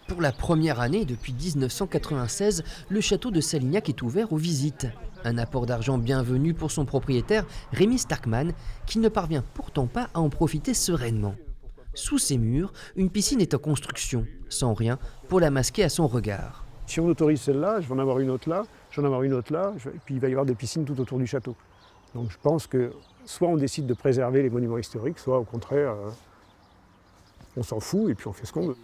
Pour la première année depuis 1996, le château de Salignac est ouvert aux visites. Un apport d'argent bienvenu pour son propriétaire, Rémi Starkman, qui ne parvient pourtant pas à en profiter sereinement. Sous ses murs, une piscine est en construction, sans rien pour la masquer à son regard. Si on autorise celle-là, je vais en avoir une autre là, je vais en avoir une autre là, et puis il va y avoir des piscines tout autour du château. Donc je pense que soit on décide de préserver les monuments historiques, soit au contraire, on s'en fout et puis on fait ce qu'on veut.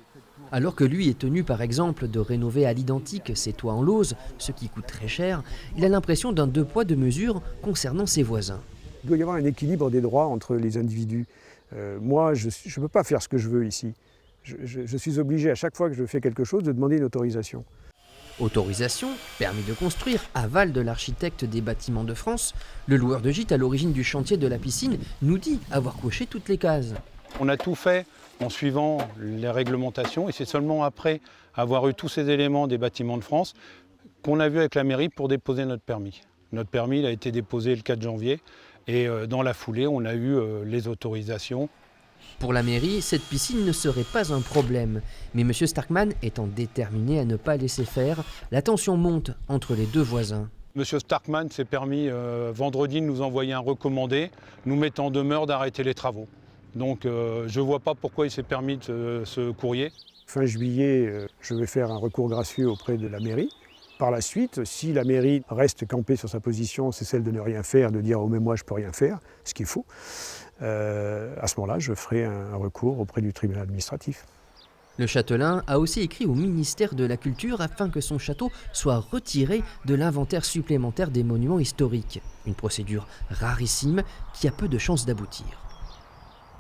Alors que lui est tenu par exemple de rénover à l'identique ses toits en lauze, ce qui coûte très cher, il a l'impression d'un deux poids deux mesures concernant ses voisins. Il doit y avoir un équilibre des droits entre les individus. Moi, je ne peux pas faire ce que je veux ici. Je suis obligé à chaque fois que je fais quelque chose de demander une autorisation. Autorisation, permis de construire, aval de l'architecte des bâtiments de France, le loueur de gîte à l'origine du chantier de la piscine nous dit avoir coché toutes les cases. On a tout fait en suivant les réglementations et c'est seulement après avoir eu tous ces éléments des bâtiments de France qu'on a vu avec la mairie pour déposer notre permis. Notre permis il a été déposé le 4 janvier et dans la foulée on a eu les autorisations. Pour la mairie, cette piscine ne serait pas un problème. Mais M. Starkman étant déterminé à ne pas laisser faire, la tension monte entre les deux voisins. Monsieur Starkman s'est permis vendredi de nous envoyer un recommandé, nous mettant en demeure d'arrêter les travaux. Donc je ne vois pas pourquoi il s'est permis de ce courrier. Fin juillet, je vais faire un recours gracieux auprès de la mairie. Par la suite, si la mairie reste campée sur sa position, c'est celle de ne rien faire, de dire « oh mais moi je ne peux rien faire », ce qui est faux. À ce moment-là, je ferai un recours auprès du tribunal administratif. Le châtelain a aussi écrit au ministère de la Culture afin que son château soit retiré de l'inventaire supplémentaire des monuments historiques. Une procédure rarissime qui a peu de chances d'aboutir.